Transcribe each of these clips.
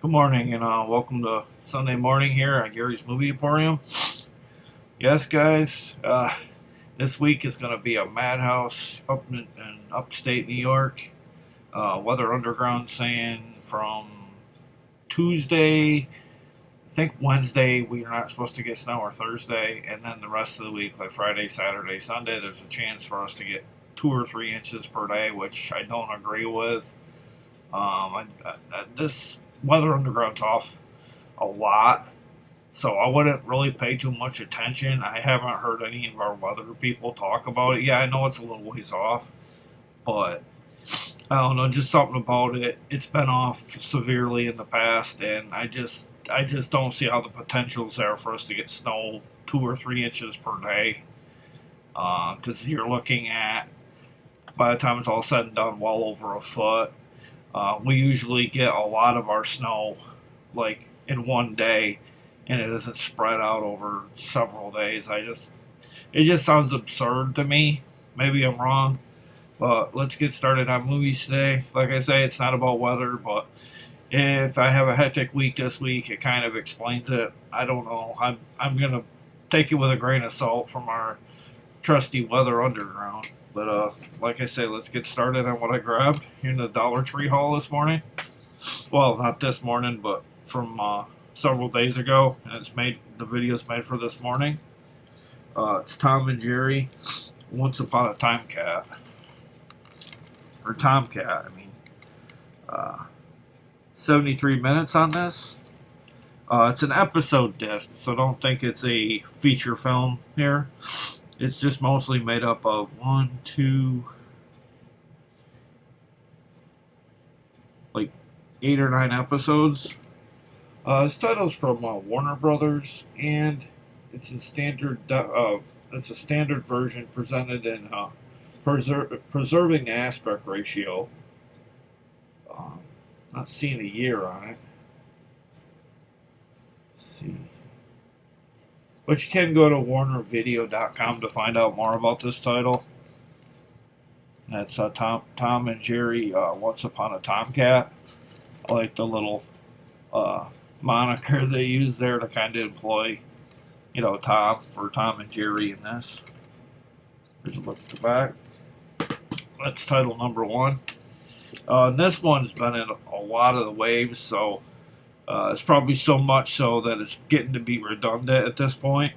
Good morning, and welcome to Sunday morning here at Gary's Movie Emporium. Yes, guys, this week is going to be a madhouse up in upstate New York. Weather Underground saying from Tuesday, I think Wednesday, we are not supposed to get snow, or Thursday, and then the rest of the week, like Friday, Saturday, Sunday, there's a chance for us to get 2 or 3 inches per day, which I don't agree with. This Weather Underground's off a lot, so I wouldn't really pay too much attention. I haven't heard any of our weather people talk about it. Yeah, I know it's a little ways off, but I don't know, just something about it. It's been off severely in the past, and I just don't see how the potential's there for us to get snow 2 or 3 inches per day. Because you're looking at, by the time it's all said and done, well over a foot. We usually get a lot of our snow like in one day, and it isn't spread out over several days. It just sounds absurd to me. Maybe I'm wrong, but let's get started on movies today. Like I say, it's not about weather, but if I have a hectic week this week, it kind of explains it. I don't know. I'm gonna take it with a grain of salt from our trusty Weather Underground. But like I say, let's get started on what I grabbed in the Dollar Tree haul this morning. Well, not this morning, but from several days ago, and it's made the video's made for this morning. It's Tom and Jerry, Once Upon a Time Cat, or Tomcat. I mean, 73 minutes on this. It's an episode disc, so don't think it's a feature film here. It's just mostly made up of like 8 or 9 episodes. This title's from Warner Brothers, and it's in standard. It's a standard version presented in preserving the aspect ratio. Not seeing a year on it. Let's see. But you can go to warnervideo.com to find out more about this title. That's Tom and Jerry, Once Upon a Tomcat. I like the little moniker they use there to kind of employ, Tom for Tom and Jerry in this. There's a look at the back. That's title number 1. This one's been in a lot of the waves, so it's probably so much so that it's getting to be redundant at this point.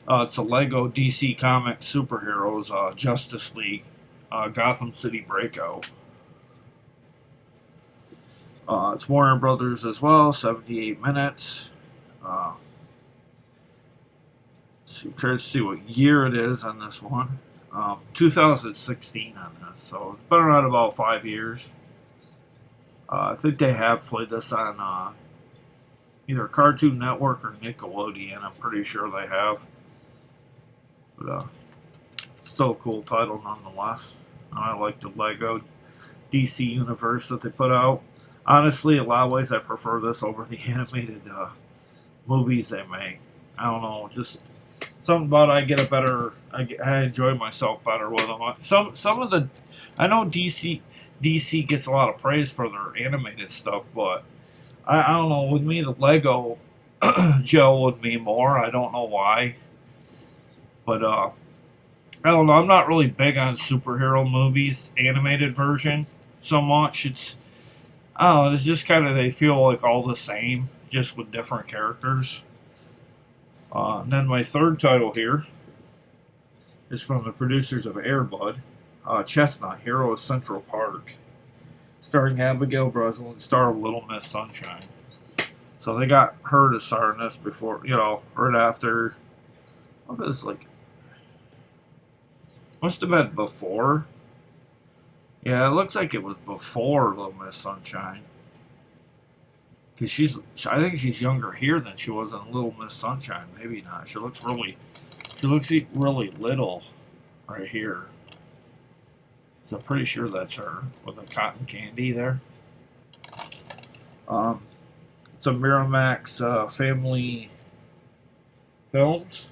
It's a Lego DC Comics Superheroes Justice League Gotham City Breakout. It's Warner Brothers as well, 78 minutes. Try to see what year it is on this one. 2016 on this, so it's been around about 5 years. I think they have played this on either Cartoon Network or Nickelodeon. I'm pretty sure they have. But still a cool title nonetheless. I like the Lego DC universe that they put out. Honestly, in a lot of ways, I prefer this over the animated movies they make. I don't know, just something about I enjoy myself better with them. Some of the, I know DC gets a lot of praise for their animated stuff, but I don't know. With me, the Lego gel with me more. I don't know why, but I don't know. I'm not really big on superhero movies animated version so much. I don't know. It's just kind of, they feel like all the same, just with different characters. And then my third title here is from the producers of Air Bud, Chestnut, Hero of Central Park, starring Abigail Breslin, star of Little Miss Sunshine. So they got her to star in this before, right after. What is must have been before. Yeah, it looks like it was before Little Miss Sunshine. Because I think she's younger here than she was in Little Miss Sunshine. Maybe not. She looks really little right here. So I'm pretty sure that's her with the cotton candy there. It's a Miramax Family Films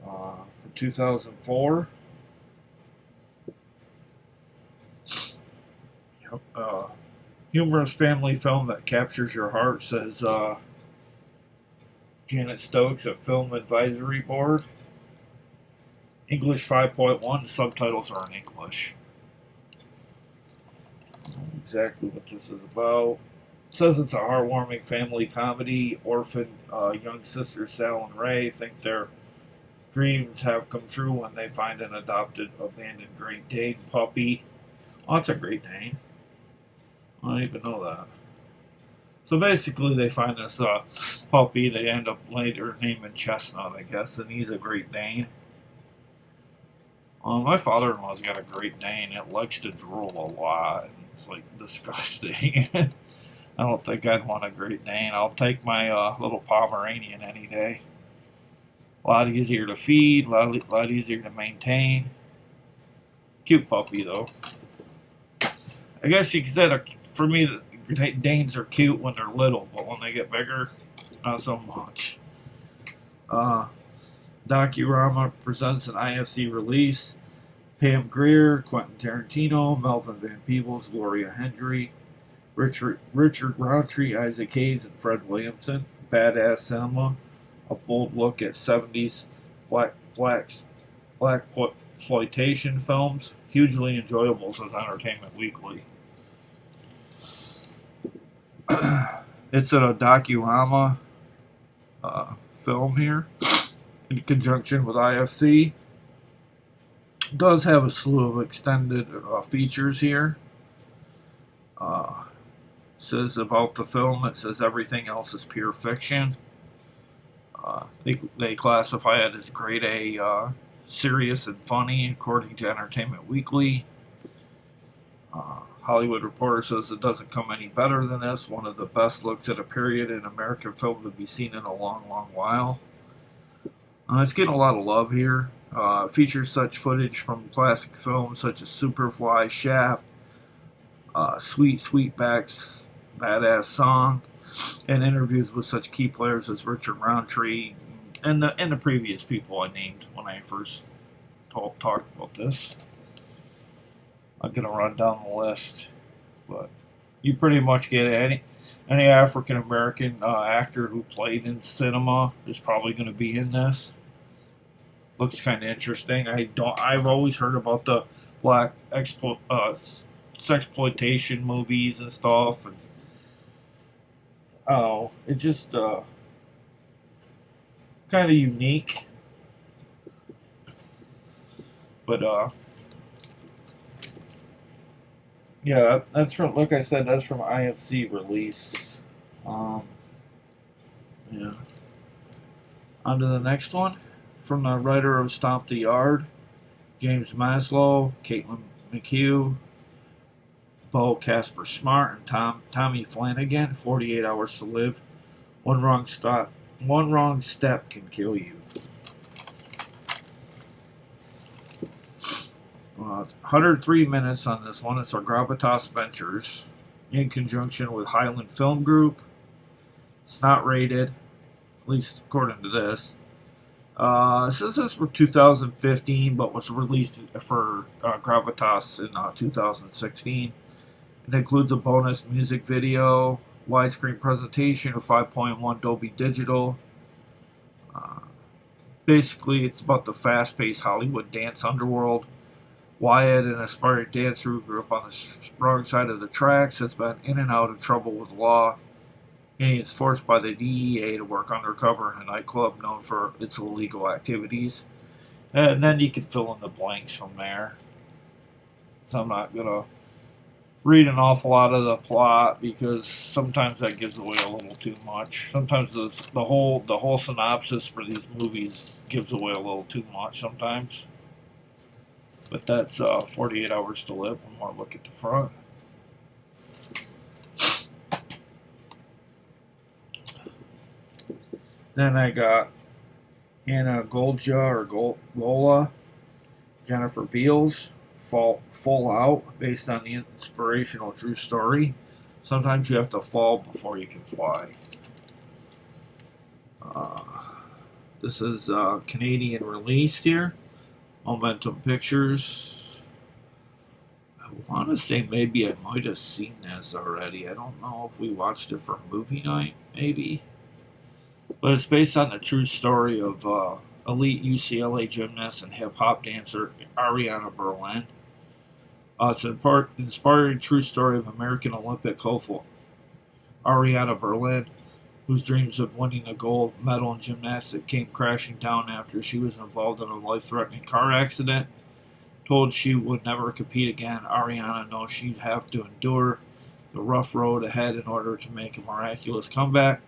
from 2004. Humorous family film that captures your heart, says Janet Stokes at Film Advisory Board. English 5.1, subtitles are in English. I don't know exactly what this is about. It says it's a heartwarming family comedy. Orphaned young sisters Sal and Ray think their dreams have come true when they find an adopted, abandoned Great Dane puppy. Oh, that's a Great Dane. I don't even know that. So basically, they find this puppy. They end up later naming Chestnut, I guess, and he's a Great Dane. My father-in-law's got a Great Dane. It likes to drool a lot. It's like disgusting. I don't think I'd want a Great Dane. I'll take my little Pomeranian any day. A lot easier to feed, a lot easier to maintain. Cute puppy, though. I guess you could say, for me, the Danes are cute when they're little, but when they get bigger, not so much. Docurama presents an IFC release. Pam Grier, Quentin Tarantino, Melvin Van Peebles, Gloria Hendry, Richard Roundtree, Isaac Hayes, and Fred Williamson. Badass cinema. A bold look at 70s black exploitation films. Hugely enjoyable, says Entertainment Weekly. It's a Docurama film here in conjunction with IFC. It does have a slew of extended features here. Says about the film, it says everything else is pure fiction. They classify it as grade A, serious and funny, according to Entertainment Weekly. Hollywood Reporter says it doesn't come any better than this. One of the best looks at a period in American film to be seen in a long, long while. It's getting a lot of love here. Features such footage from classic films such as Superfly, Shaft, Sweet Sweetback's Badass Song, and interviews with such key players as Richard Roundtree and the previous people I named when I first talked about this. I'm going to run down the list, but you pretty much get any African American actor who played in cinema is probably going to be in this. Looks kind of interesting. I've always heard about the black sexploitation movies and stuff, and it's just kind of unique. But yeah, that's from, like I said, that's from IFC release. Yeah. On to the next one. From the writer of Stomp the Yard, James Maslow, Caitlin McHugh, Bo Casper Smart, and Tommy Flanagan. 48 Hours to Live. One wrong step can kill you. 103 minutes on this one. It's our Gravitas Ventures in conjunction with Highland Film Group. It's not rated, at least according to this. It says this for 2015, but was released for Gravitas in 2016. It includes a bonus music video, widescreen presentation of 5.1 Dolby Digital. Basically, it's about the fast-paced Hollywood dance underworld. Wyatt, an aspiring dancer who grew up on the wrong side of the tracks, has been in and out of trouble with law. And he is forced by the DEA to work undercover in a nightclub known for its illegal activities. And then you can fill in the blanks from there. So I'm not going to read an awful lot of the plot because sometimes that gives away a little too much. Sometimes the whole synopsis for these movies gives away a little too much sometimes. But that's 48 Hours to Live. One more look at the front. Then I got Anna Gola, Jennifer Beals, Full Out, based on the inspirational true story. Sometimes you have to fall before you can fly. This is Canadian released here. Momentum Pictures. I want to say maybe I might have seen this already. I don't know if we watched it for movie night, maybe. But it's based on the true story of elite UCLA gymnast and hip hop dancer Ariana Berlin. It's an inspiring true story of American Olympic hopeful Ariana Berlin, whose dreams of winning a gold medal in gymnastics came crashing down after she was involved in a life-threatening car accident. Told she would never compete again, Ariana knows she'd have to endure the rough road ahead in order to make a miraculous comeback.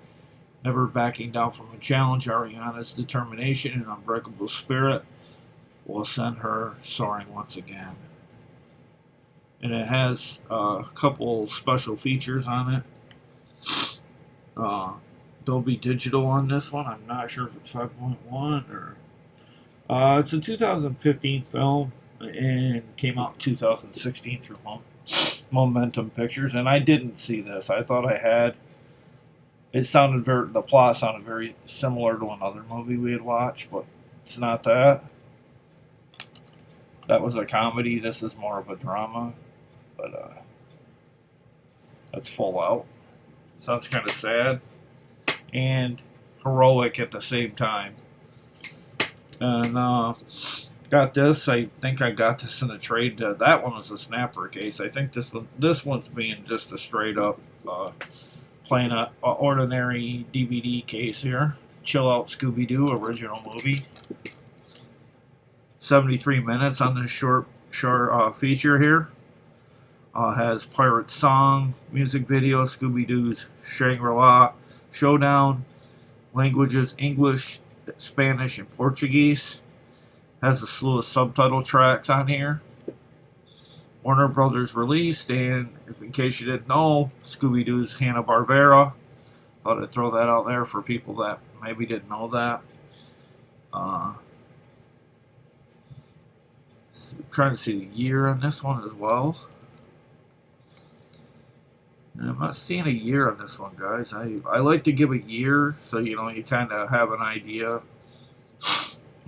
Never backing down from a challenge, Ariana's determination and unbreakable spirit will send her soaring once again. And it has a couple special features on it. Dolby Digital on this one. I'm not sure if it's 5.1 or. It's a 2015 film and came out in 2016 through Momentum Pictures. And I didn't see this. I thought I had. The plot sounded very similar to another movie we had watched, but it's not that. That was a comedy. This is more of a drama, but that's full out. Sounds kind of sad and heroic at the same time. And got this. I think I got this in the trade. That one was a snapper case. I think this one's being just a straight up plain ordinary DVD case here. Chill Out ScoobyDoo original movie. 73 minutes on this short feature here. Has pirate song, music video, Scooby-Doo's Shangri-La Showdown, languages English, Spanish, and Portuguese. Has a slew of subtitle tracks on here. Warner Brothers released, and if in case you didn't know, Scooby-Doo's Hanna-Barbera. Thought I'd throw that out there for people that maybe didn't know that. Trying to see the year on this one as well. And I'm not seeing a year on this one, guys. I like to give a year so you kind of have an idea.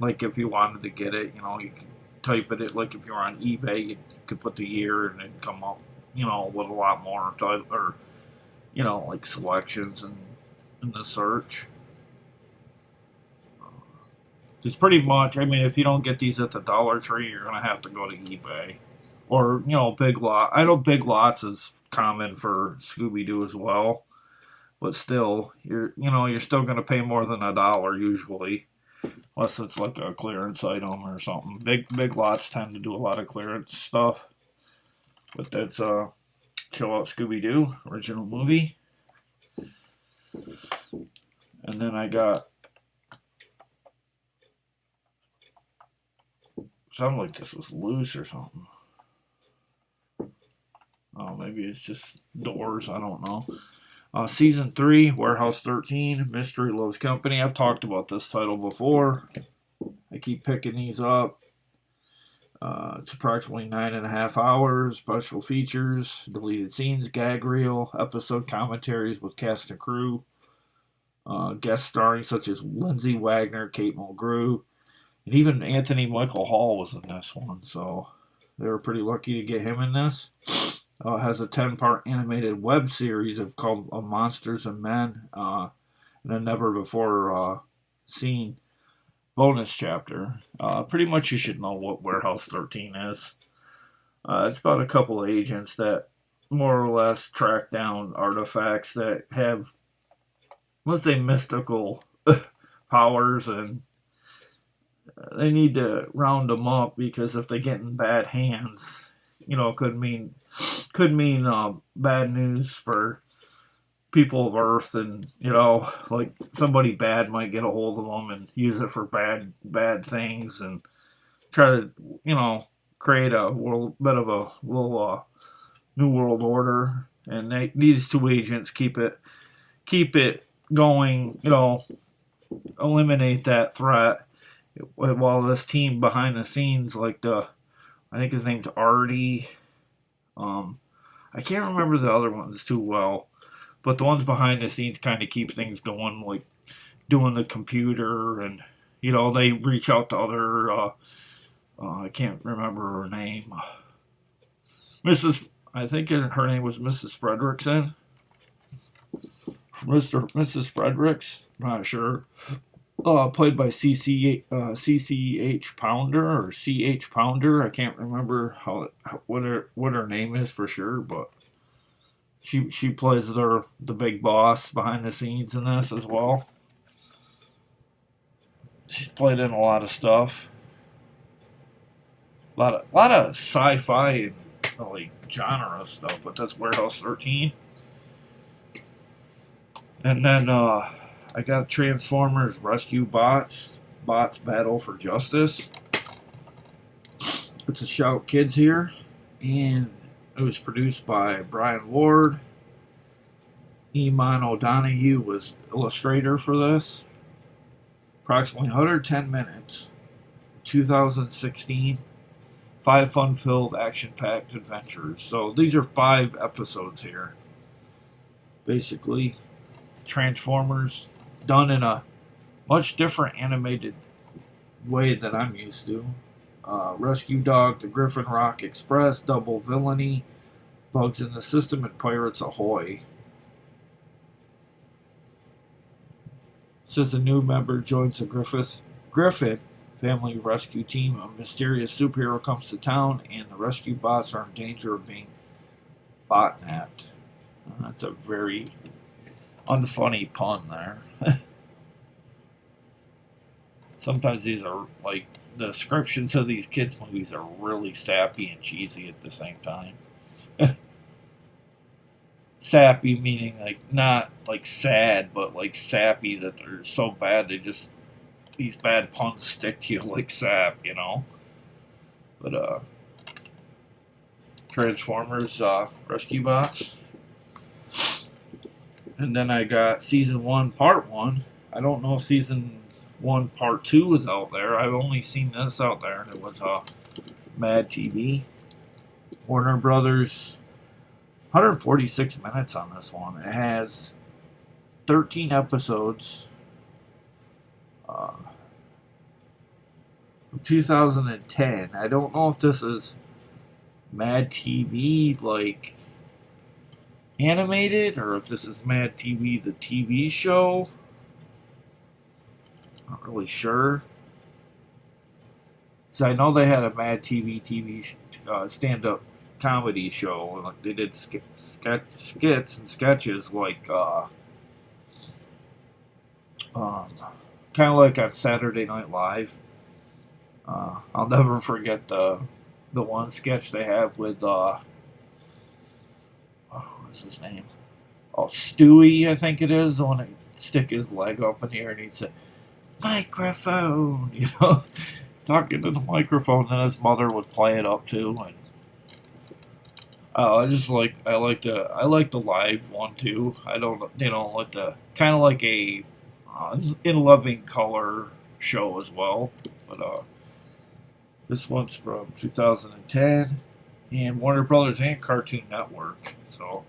Like if you wanted to get it, you can type it. Like if you're on eBay, you could put the year and then come up, with a lot more or like selections in the search. It's pretty much. I mean, if you don't get these at the Dollar Tree, you're gonna have to go to eBay or Big Lot. I know Big Lots is common for Scooby-Doo as well, but still, you're still gonna pay more than $1 usually, unless it's like a clearance item or something. Big Lots tend to do a lot of clearance stuff, but that's Chill Out Scooby-Doo original movie, and then I got. Sounded like this was loose or something. Oh, maybe it's just doors. I don't know. Season 3, Warehouse 13, Mystery Loves Company. I've talked about this title before. I keep picking these up. It's approximately 9.5 hours. Special features, deleted scenes, gag reel, episode commentaries with cast and crew. Guest starring such as Lindsay Wagner, Kate Mulgrew, and even Anthony Michael Hall was in this one, so they were pretty lucky to get him in this. Has a 10-part animated web series called Monsters and Men, and a never before seen bonus chapter. Pretty much you should know what Warehouse 13 is. It's about a couple of agents that more or less track down artifacts that have, let's say, mystical powers, and they need to round them up because if they get in bad hands, could mean bad news for people of Earth, and like somebody bad might get a hold of them and use it for bad things, and try to create a bit of a little new world order. And these two agents keep it going, eliminate that threat. While this team behind the scenes, like I think his name's Artie. I can't remember the other ones too well, but the ones behind the scenes kind of keep things going, like doing the computer, and they reach out to other. I can't remember her name. I think her name was Mrs. Fredrickson. Mrs. Fredericks, I'm not sure. Played by CCH Pounder or CH Pounder. I can't remember what her name is for sure, but she plays the big boss behind the scenes in this as well. She's played in a lot of stuff. A lot of sci-fi and like genre stuff, but that's Warehouse 13. And then I got Transformers Rescue Bots Battle for Justice. It's a Shout Kids here, and it was produced by Brian Ward. Eamon O'Donoghue was illustrator for this. Approximately 110 minutes. 2016. 5 fun-filled, action-packed adventures. So these are 5 episodes here. Basically, Transformers done in a much different animated way than I'm used to. Rescue Dog, The Griffin Rock Express, Double Villainy, Bugs in the System, and Pirates Ahoy. Says a new member joins the Griffin family rescue team. A mysterious superhero comes to town, and the rescue bots are in danger of being botnapped. That's a very unfunny pun there. Sometimes these are like the descriptions of these kids' movies are really sappy and cheesy at the same time. Sappy meaning like not like sad, but like sappy that they're so bad these bad puns stick to you like sap, you know. But Transformers Rescue Bots. And then I got Season 1, Part 1. I don't know if Season 1, Part 2 is out there. I've only seen this out there, and it was Mad TV. Warner Brothers, 146 minutes on this one. It has 13 episodes. 2010. I don't know if this is Mad TV, like animated, or if this is Mad TV, the TV show. Not really sure. So I know they had a Mad TV stand-up comedy show. Like they did skits and sketches, like kind of like on Saturday Night Live. I'll never forget the one sketch they had with what's his name? Oh, Stewie, I think it is. The one that stick his leg up in the air and he'd say, "Microphone," you know, talking to the microphone. Then his mother would play it up too, and I like the live one too. I don't, like the kind of like a in living color show as well, but this one's from 2010, and Warner Brothers and Cartoon Network. So,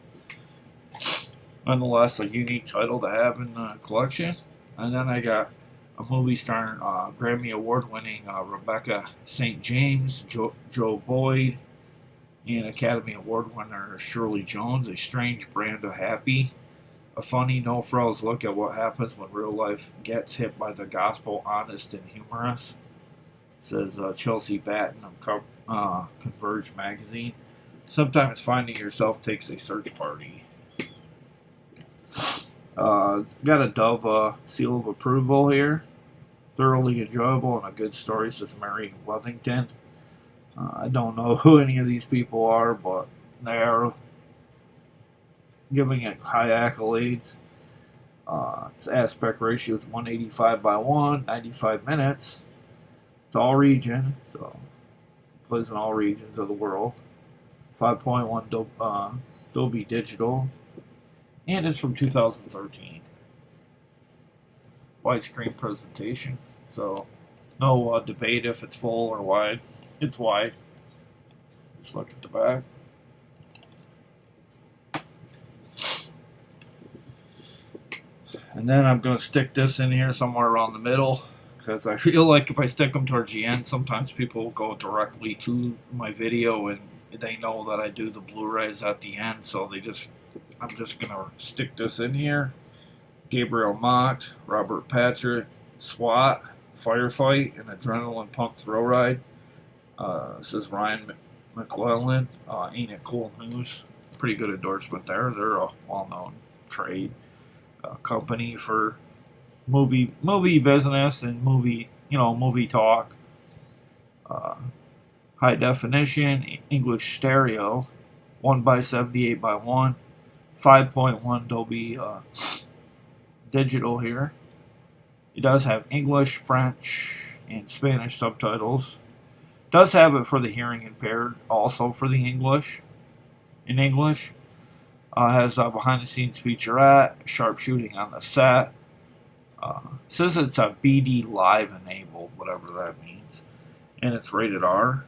nonetheless, a unique title to have in the collection. And then I got a movie starring Grammy Award-winning Rebecca St. James, Joe Boyd, and Academy Award winner Shirley Jones. A strange brand of happy. A funny, no-frills look at what happens when real life gets hit by the gospel, honest and humorous. Says Chelsea Batten of Converge magazine. Sometimes finding yourself takes a search party. Got a Dove seal of approval here. Thoroughly enjoyable and a good story, says Mary Wethington. I don't know who any of these people are, but they are giving it high accolades. Its aspect ratio is 185:1, 95 minutes. It's all region, so it plays in all regions of the world. 5.1 Dolby Digital, and it's from 2013. Widescreen presentation, so no debate if it's full or wide. It's wide. Just look at the back. And then I'm going to stick this in here somewhere around the middle, because I feel like if I stick them towards the end, sometimes people will go directly to my video and they know that I do the Blu-rays at the end, so I'm just gonna stick this in here. Gabriel Mott, Robert Patrick, SWAT, Firefight, and Adrenaline Pump Thrill Ride. This is Ryan McClellan. Ain't It Cool News? Pretty good endorsement there. They're a well-known trade company for movie business and movie talk. High definition English stereo, 1x78 by 1, 5.1 Dolby digital here. It does have English, French, and Spanish subtitles. Does have it for the hearing impaired, also for the English. In English, has a behind-the-scenes featurette, sharpshooting on the set. Says it's a BD Live enabled, whatever that means, and it's rated R.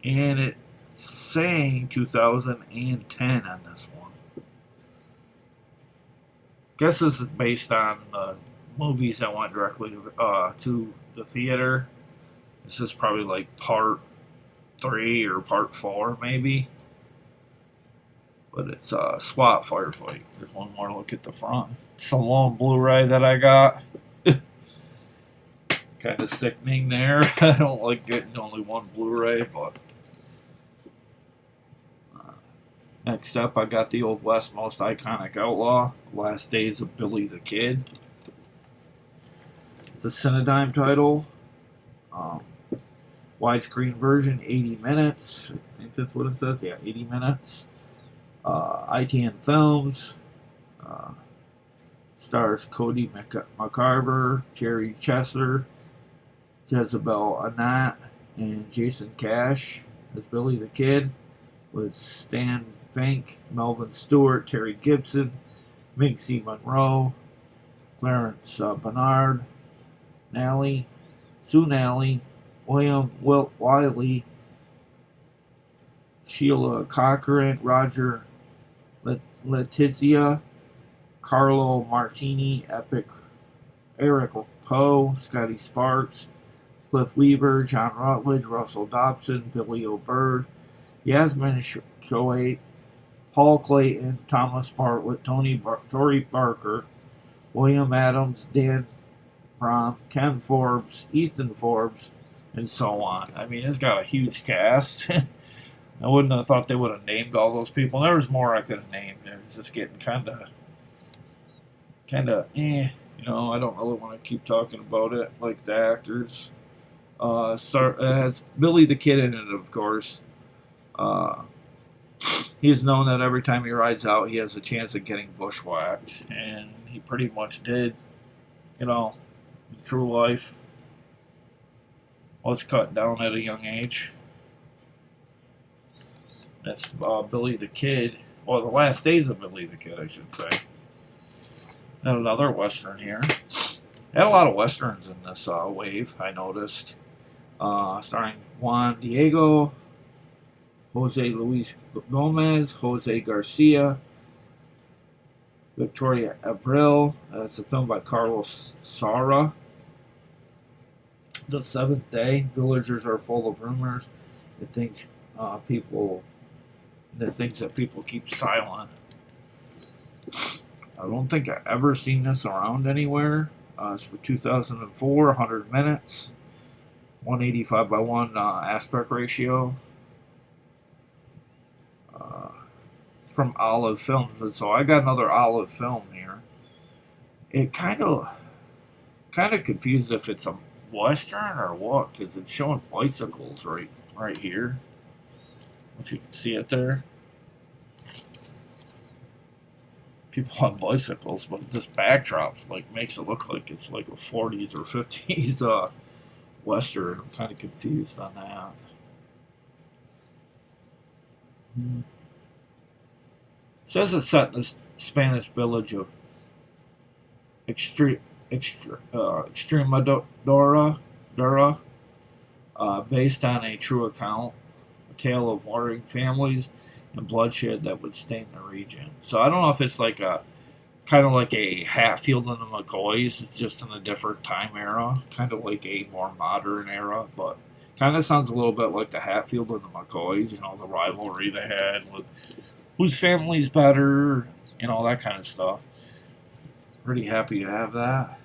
And it's saying 2010 on this one. Guess this is based on movies that went directly to the theater. This is probably like part 3 or part 4, maybe. But it's SWAT Firefight. There's one more look at the front. It's a long Blu-ray that I got. Kind of sickening there. I don't like getting only one Blu-ray, but next up I got the Old West Most Iconic Outlaw, Last Days of Billy the Kid. It's a Cinedigm title. Widescreen version, 80 minutes. I think that's what it says. Yeah, 80 minutes. ITN Films. Stars Cody McCarver, Jerry Chesler, Jezebel Anat, and Jason Cash as Billy the Kid, with Stan Fink, Melvin Stewart, Terry Gibson, Minxie Monroe, Clarence Bernard, Sue Nally, William Wilt Wiley, Sheila Cochran, Roger Letizia, Carlo Martini, Eric Poe, Scotty Sparks, Cliff Weaver, John Rutledge, Russell Dobson, Billy O'Bird, Yasmin Shoaib, Paul Clayton, Thomas Bartlett, Tory Barker, William Adams, Dan Brom, Ken Forbes, Ethan Forbes, and so on. I mean, it's got a huge cast. I wouldn't have thought they would have named all those people. There was more I could have named. It was just getting kind of, I don't really want to keep talking about it, like the actors. It has Billy the Kid in it, of course. He's known that every time he rides out, he has a chance of getting bushwhacked, and he pretty much did, in true life. Was cut down at a young age. That's Billy the Kid. Well, the last days of Billy the Kid, I should say. And another Western here. They had a lot of Westerns in this wave, I noticed. Starring Juan Diego, Jose Luis Gomez, Jose Garcia, Victoria Abril. It's a film by Carlos Saura. The Seventh Day. Villagers are full of rumors. The things that people keep silent. I don't think I've ever seen this around anywhere. It's for 2004, 100 minutes, 185 by 1 aspect ratio. It's from Olive Films, and so I got another Olive film here. It kind of confused if it's a Western or what, because it's showing bicycles right here. If you can see it there. People on bicycles, but this backdrop's makes it look like it's like a 40s or 50s Western. I'm kind of confused on that. It says it's set in the Spanish village of Extremadura, based on a true account, a tale of warring families and bloodshed that would stain the region. So I don't know if it's like a kind of like a Hatfield and the McCoys. It's just in a different time era, kind of like a more modern era, but Kind of sounds a little bit like the Hatfield and the McCoys, you know, the rivalry they had with whose family's better, you know, that kind of stuff. Pretty happy to have that.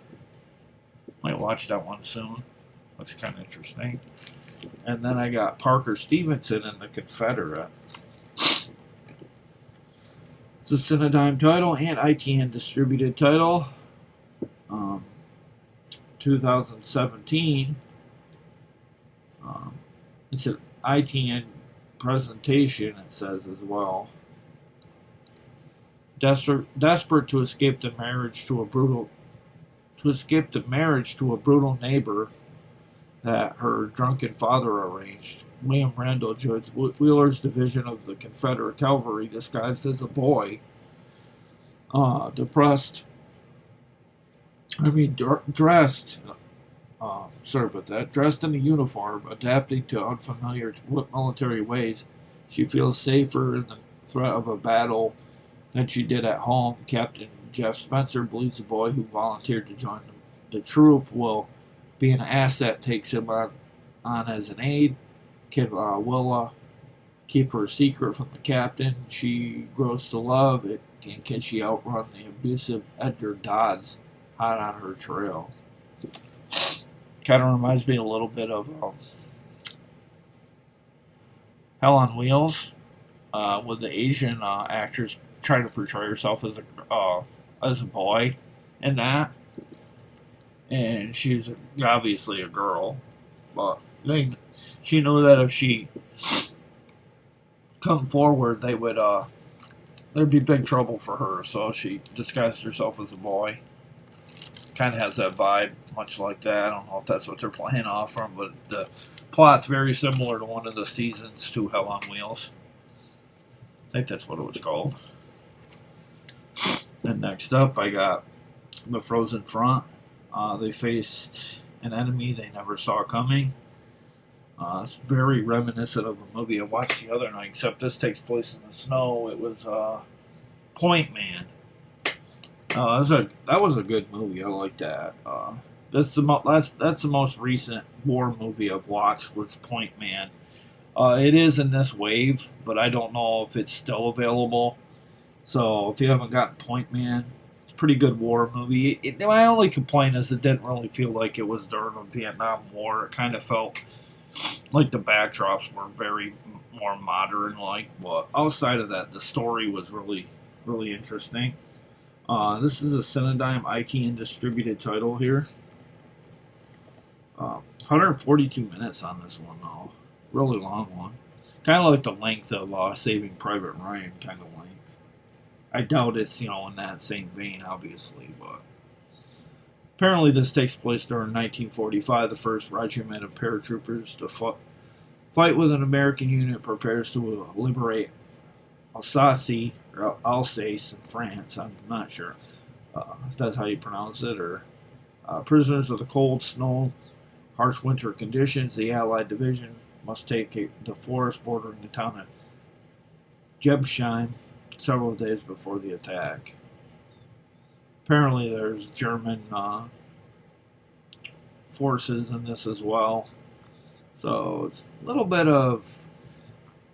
Might watch that one soon. Looks kind of interesting. And then I got Parker Stevenson in the Confederate. It's a Cinedigm title and ITN distributed title. 2017. It's an ITN presentation, it says as well. Desperate to escape the marriage to a brutal neighbor that her drunken father arranged, William Randall joins Wheeler's division of the Confederate cavalry disguised as a boy. Dressed in a uniform, adapting to unfamiliar military ways, she feels safer in the threat of a battle than she did at home. Captain Jeff Spencer believes the boy who volunteered to join the troop will be an asset, takes him on as an aide. Can Willa keep her secret from the captain she grows to love? Can she outrun the abusive Edgar Dodds hot on her trail? Kind of reminds me a little bit of Hell on Wheels, with the Asian actress trying to portray herself as a boy in that, and she's obviously a girl, but she knew that if she come forward, there'd be big trouble for her, so she disguised herself as a boy. Kind of has that vibe, much like that. I don't know if that's what they're playing off from, but the plot's very similar to one of the seasons to Hell on Wheels. I think that's what it was called. And next up, I got The Frozen Front. They faced an enemy they never saw coming. It's very reminiscent of a movie I watched the other night, except this takes place in the snow. It was Point Man. That was a good movie. I like that. That's the most recent war movie I've watched was Point Man. It is in this wave, but I don't know if it's still available. So if you haven't gotten Point Man, it's a pretty good war movie. My only complaint is it didn't really feel like it was during the Vietnam War. It kind of felt like the backdrops were very more modern-like. But outside of that, the story was really, really interesting. This is a Cinedigm ITN distributed title here. 142 minutes on this one, though. Really long one. Kind of like the length of Saving Private Ryan kind of length. I doubt it's, in that same vein, obviously, but apparently this takes place during 1945. The 1st Regiment of paratroopers to fight with an American unit prepares to liberate Alsace, or Alsace in France. I'm not sure if that's how you pronounce it, or prisoners of the cold, snow, harsh winter conditions. The Allied division must take the forest bordering the town of Jebsheim several days before the attack. Apparently there's German forces in this as well. So it's a little bit of,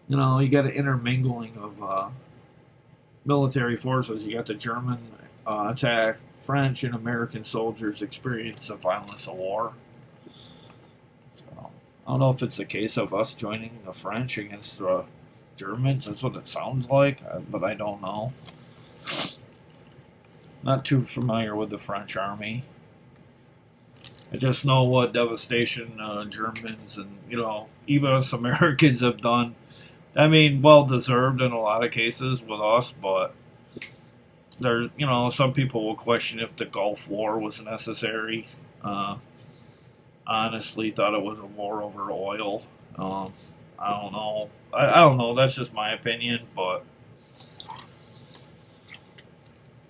you got an intermingling of military forces. You got the German attack, French and American soldiers experience the violence of war. So I don't know if it's a case of us joining the French against the Germans. That's what it sounds like, but I don't know. Not too familiar with the French army. I just know what devastation Germans and, even us Americans have done. I mean, well-deserved in a lot of cases with us, but there's, some people will question if the Gulf War was necessary. Honestly, thought it was a war over oil. I don't know. I don't know. That's just my opinion, but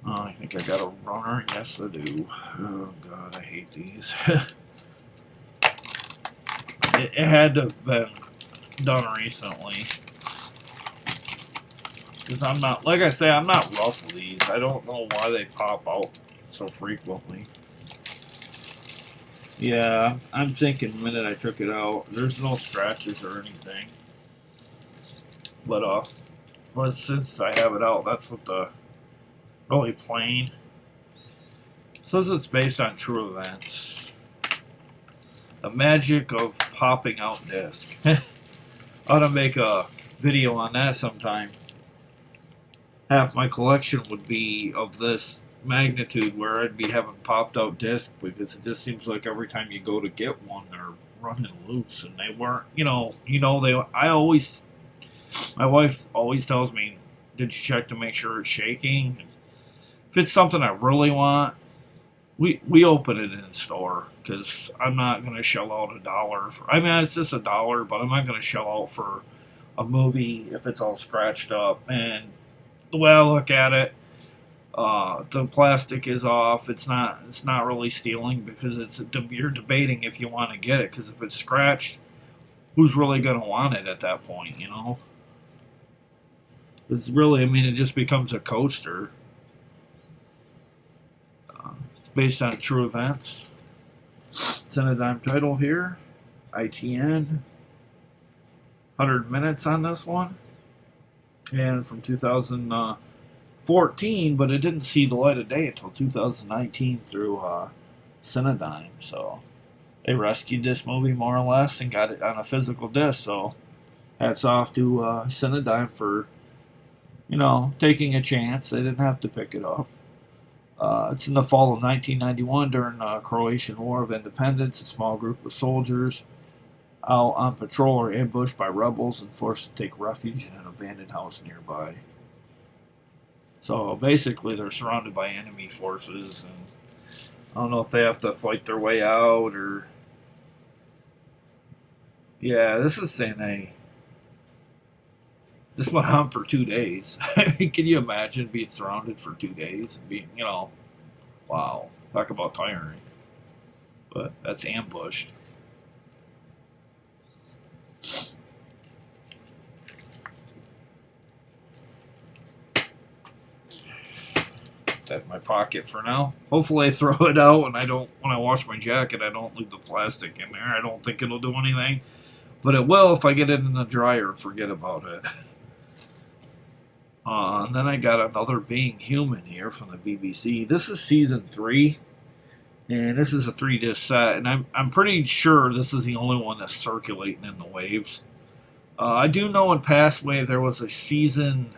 I think I got a runner. Yes, I do. Oh, God, I hate these. it had to have been done recently. Because I'm not, like I say, I'm not rough with these. I don't know why they pop out so frequently. Yeah, I'm thinking the minute I took it out, there's no scratches or anything. But since I have it out, that's what the really plain. It says it's based on true events. The magic of popping out disc. I ought to make a video on that sometime. Half my collection would be of this magnitude where I'd be having popped out discs because it just seems like every time you go to get one, they're running loose, and they weren't. They. I always. My wife always tells me, "Did you check to make sure it's shaking?" If it's something I really want, we open it in store because I'm not going to shell out $1 for. I mean, it's just $1, but I'm not going to shell out for a movie if it's all scratched up. And the way I look at it, the plastic is off. It's not really stealing because you're debating if you want to get it, because if it's scratched, who's really going to want it at that point? It's really, I mean, it just becomes a coaster. It's based on true events. Cinedime title here. ITN. 100 minutes on this one. And from 2014, but it didn't see the light of day until 2019 through Cinedime. So they rescued this movie more or less and got it on a physical disc. So hats off to Cinedime for taking a chance. They didn't have to pick it up. It's in the fall of 1991 during the Croatian War of Independence. A small group of soldiers out on patrol are ambushed by rebels and forced to take refuge in an abandoned house nearby. So basically, they're surrounded by enemy forces, and I don't know if they have to fight their way out or. Yeah, this is saying this went on for 2 days. Can you imagine being surrounded for 2 days and being, wow, talk about tiring. But that's ambushed. That's my pocket for now. Hopefully I throw it out and when I wash my jacket, I don't leave the plastic in there. I don't think it'll do anything. But it will if I get it in the dryer and forget about it. And then I got another Being Human here from the BBC. This is season 3, and this is a 3-disc set, and I'm pretty sure this is the only one that's circulating in the waves. I do know in past wave there was a season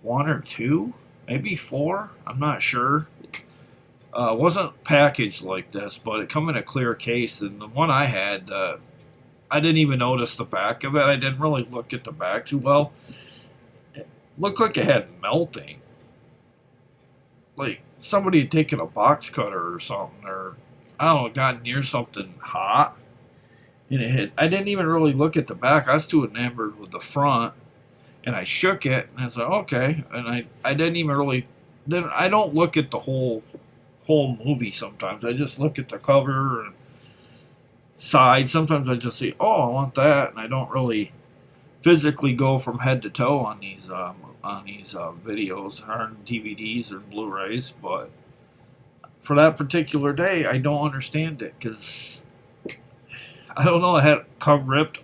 1 or 2, maybe 4. I'm not sure. It wasn't packaged like this, but it come in a clear case, and the one I had, I didn't even notice the back of it. I didn't really look at the back too well. Looked like it had melting. Like somebody had taken a box cutter or something, or I don't know, got near something hot. And it hit. I didn't even really look at the back. I was too enamored with the front. And I shook it, and I was like, okay. And I didn't even really. Then I don't look at the whole movie sometimes. I just look at the cover and side. Sometimes I just say, oh, I want that. And I don't really physically go from head to toe on these videos or DVDs or Blu-rays, but for that particular day, I don't understand it because I don't know. It had ripped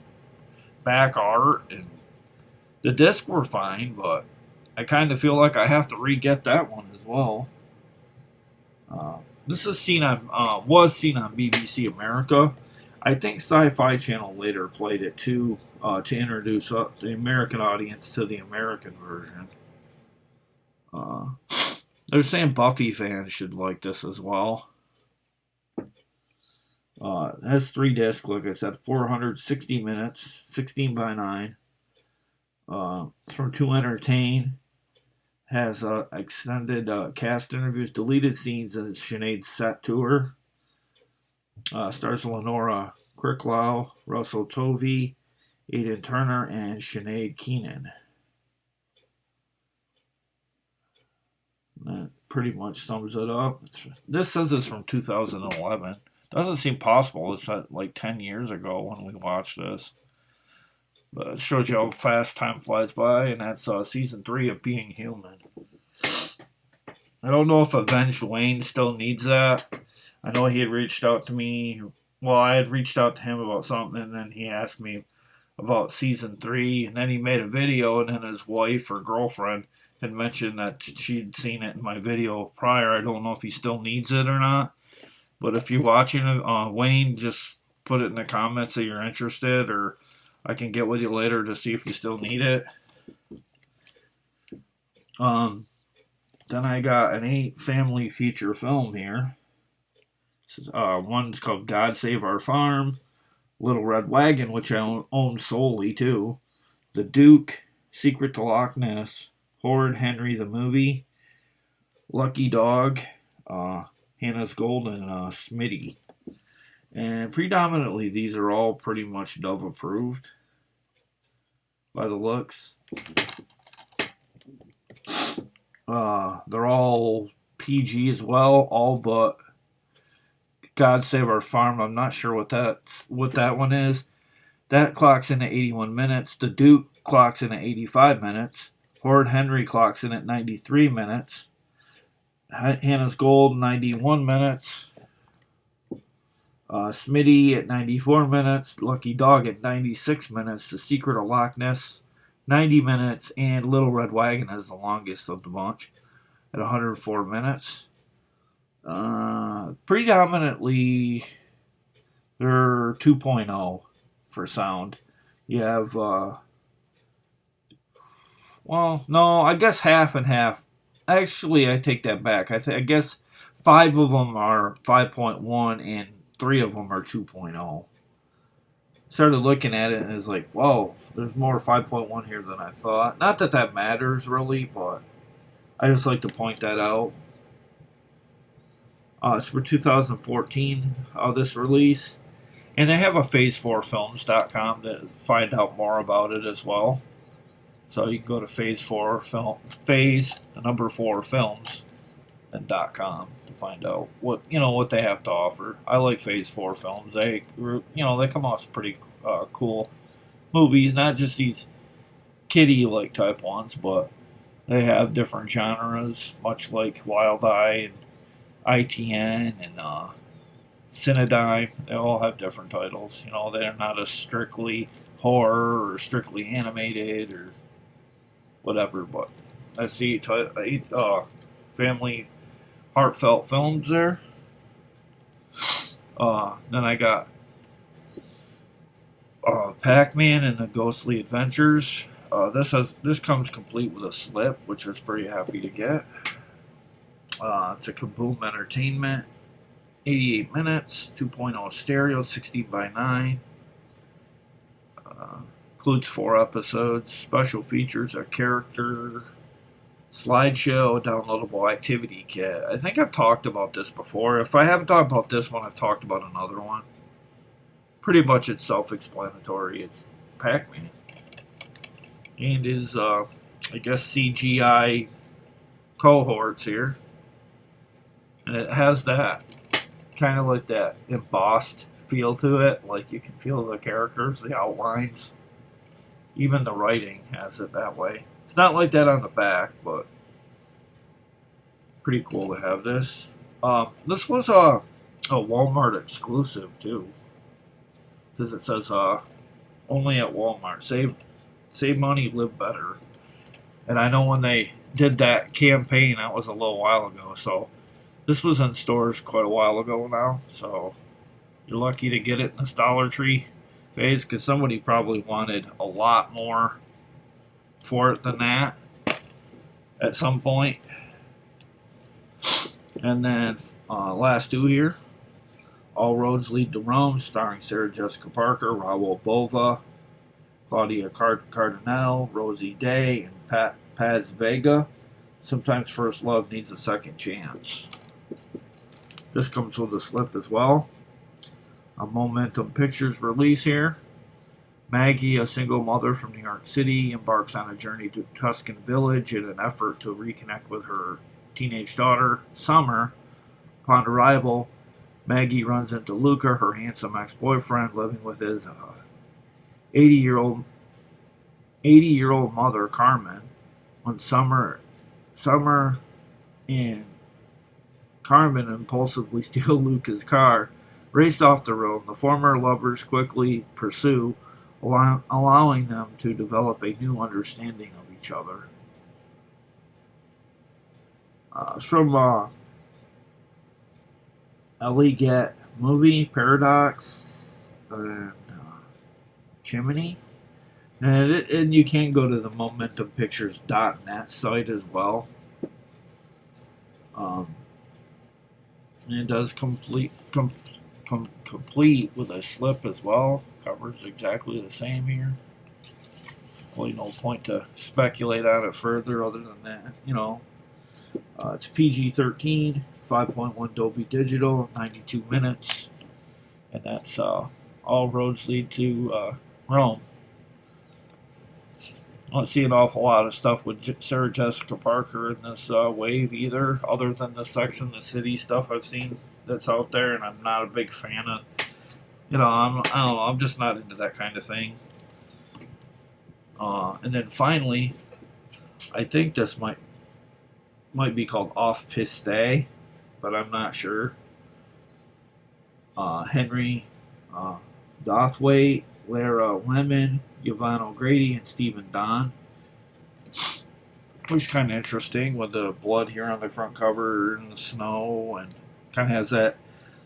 back art, and the discs were fine, but I kind of feel like I have to re-get that one as well. This is was seen on BBC America. I think Sci-Fi Channel later played it too. To introduce the American audience to the American version. They're saying Buffy fans should like this as well. It has 3 discs, like I said, 460 minutes, 16 by 9. It's from To Entertain. Has extended cast interviews, deleted scenes, and Sinead's set tour. Stars Lenora Cricklow, Russell Tovey, Aidan Turner, and Sinead Keenan. That pretty much sums it up. This says it's from 2011. Doesn't seem possible. It's like 10 years ago when we watched this. But it shows you how fast time flies by, and that's season 3 of Being Human. I don't know if Avenged Wayne still needs that. I know he had reached out to me. Well, I had reached out to him about something, and then he asked me about season 3, and then he made a video, and then his wife or girlfriend had mentioned that she'd seen it in my video prior. I don't know if he still needs it or not, but if you're watching it, Wayne, just put it in the comments that you're interested, or I can get with you later to see if you still need it. Then I got an 8 family feature film here. One's called God Save Our Farm, Little Red Wagon, which I own solely too, The Duke, Secret to Loch Ness, Horrid Henry the Movie, Lucky Dog, Hannah's Gold, and Smitty. And predominantly these are all pretty much Dove approved by the looks. They're all PG as well, all but God Save Our Farm. I'm not sure what that one is. That clocks in at 81 minutes. The Duke clocks in at 85 minutes. Horrid Henry clocks in at 93 minutes. Hannah's Gold, 91 minutes. Smitty at 94 minutes. Lucky Dog at 96 minutes. The Secret of Loch Ness, 90 minutes. And Little Red Wagon is the longest of the bunch at 104 minutes. Predominantly, they're 2.0 for sound. You have, well, no, I guess half and half. Actually, I take that back. I guess 5 of them are 5.1 and 3 of them are 2.0. Started looking at it and it's like, whoa, there's more 5.1 here than I thought. Not that that matters really, but I just like to point that out. It's for 2014, this release. And they have a phase4films.com to find out more about it as well. So you can go to the number 4 films, and .com to find out what they have to offer. I like Phase 4 films. They come off some pretty cool movies, not just these kiddie like type ones, but they have different genres, much like Wild Eye and ITN and Cinedigm. They all have different titles. They're not a strictly horror or strictly animated or whatever, but I see family heartfelt films there. Then I got PacMan and the Ghostly Adventures. This comes complete with a slip, which I was pretty happy to get. It's a Kaboom Entertainment, 88 minutes, 2.0 stereo, 16:9. Includes 4 episodes. Special features: a character slideshow, downloadable activity kit. I think I've talked about this before. If I haven't talked about this one, I've talked about another one. Pretty much it's self-explanatory. It's Pac-Man. And his, I guess, CGI cohorts here. And it has that, kind of like that embossed feel to it. Like you can feel the characters, the outlines. Even the writing has it that way. It's not like that on the back, but pretty cool to have this. This was a Walmart exclusive too, because it says only at Walmart. Save money, live better. And I know when they did that campaign, that was a little while ago. So this was in stores quite a while ago now. So you're lucky to get it in this Dollar Tree phase, because somebody probably wanted a lot more for it than that at some point. And then last 2 here, All Roads Lead to Rome, starring Sarah Jessica Parker, Raul Bova, Claudia Cardinale, Rosie Day, and Paz Vega. Sometimes First Love Needs a Second Chance. This comes with a slip as well. A Momentum Pictures release here. Maggie, a single mother from New York City, embarks on a journey to Tuscan village in an effort to reconnect with her teenage daughter, Summer. Upon arrival, Maggie runs into Luca, her handsome ex-boyfriend, living with his 80-year-old mother, Carmen. When Summer and Carmen impulsively steal Luca's car, race off the road. The former lovers quickly pursue, allowing them to develop a new understanding of each other. It's from Ellie Get Movie, Paradox, and Chimney. And you can go to the MomentumPictures.net site as well. And it does complete with a slip as well. Covers exactly the same here. Really no point to speculate on it further other than that. It's PG-13, 5.1 Dolby Digital, 92 minutes. And that's All Roads Lead to Rome. I don't see an awful lot of stuff with Sarah Jessica Parker in this wave either, other than the Sex and the City stuff I've seen that's out there, and I'm not a big fan of. I don't know, I'm just not into that kind of thing. And then finally, I think this might be called Offpiste, but I'm not sure. Henry Dothwaite, Lara Lemon, Yvonne O'Grady, and Stephen Don. Which is kind of interesting with the blood here on the front cover and the snow, and kind of has that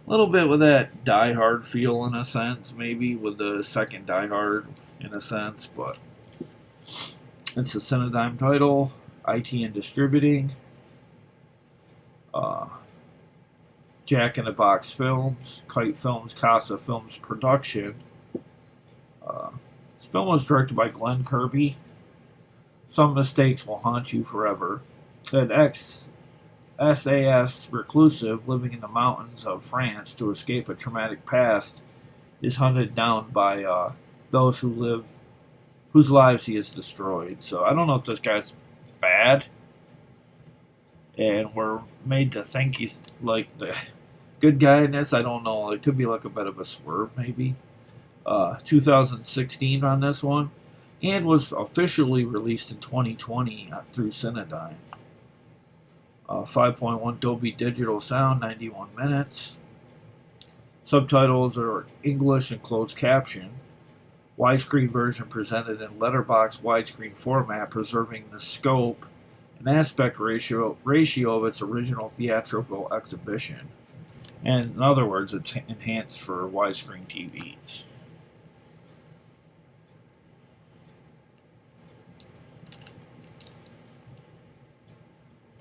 little bit with that Die Hard feel in a sense, maybe with the second Die Hard in a sense, but it's a Cinedigm title, IT and Distributing, Jack in the Box Films, Kite Films, Casa Films Production. This film was directed by Glenn Kirby. Some mistakes will haunt you forever. An ex-SAS reclusive living in the mountains of France to escape a traumatic past is hunted down by those whose lives he has destroyed. So I don't know if this guy's bad, and we're made to think he's like the good guy in this. I don't know. It could be like a bit of a swerve, maybe. 2016 on this one, and was officially released in 2020 through Cinedigm. 5.1 Dolby Digital sound, 91 minutes. Subtitles are English and closed caption. Widescreen version presented in letterbox widescreen format, preserving the scope and aspect ratio of its original theatrical exhibition. And in other words, it's enhanced for widescreen TVs.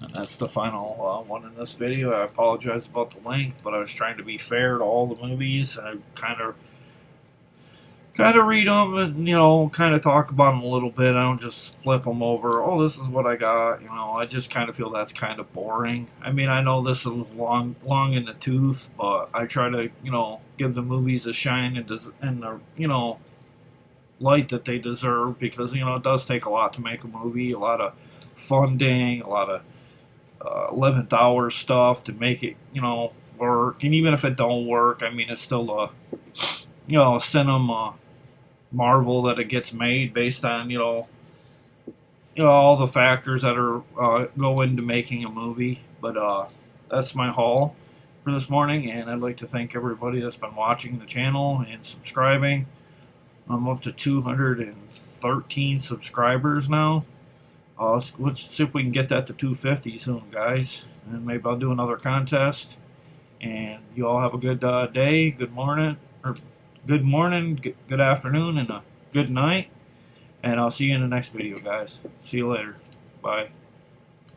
And that's the final one in this video. I apologize about the length, but I was trying to be fair to all the movies. I kind of read them and, kind of talk about them a little bit. I don't just flip them over. Oh, this is what I got. I just kind of feel that's kind of boring. I mean, I know this is long in the tooth, but I try to, give the movies a shine and the, light that they deserve, because, it does take a lot to make a movie, a lot of funding, a lot of 11th hour stuff to make it, work. And even if it don't work, I mean, it's still a cinema marvel that it gets made based on, all the factors that are go into making a movie. But that's my haul for this morning, and I'd like to thank everybody that's been watching the channel and subscribing. I'm up to 213 subscribers now. Let's see if we can get that to 250 soon, guys. And maybe I'll do another contest. And you all have a good day, good morning, good afternoon, and a good night. And I'll see you in the next video, guys. See you later. Bye.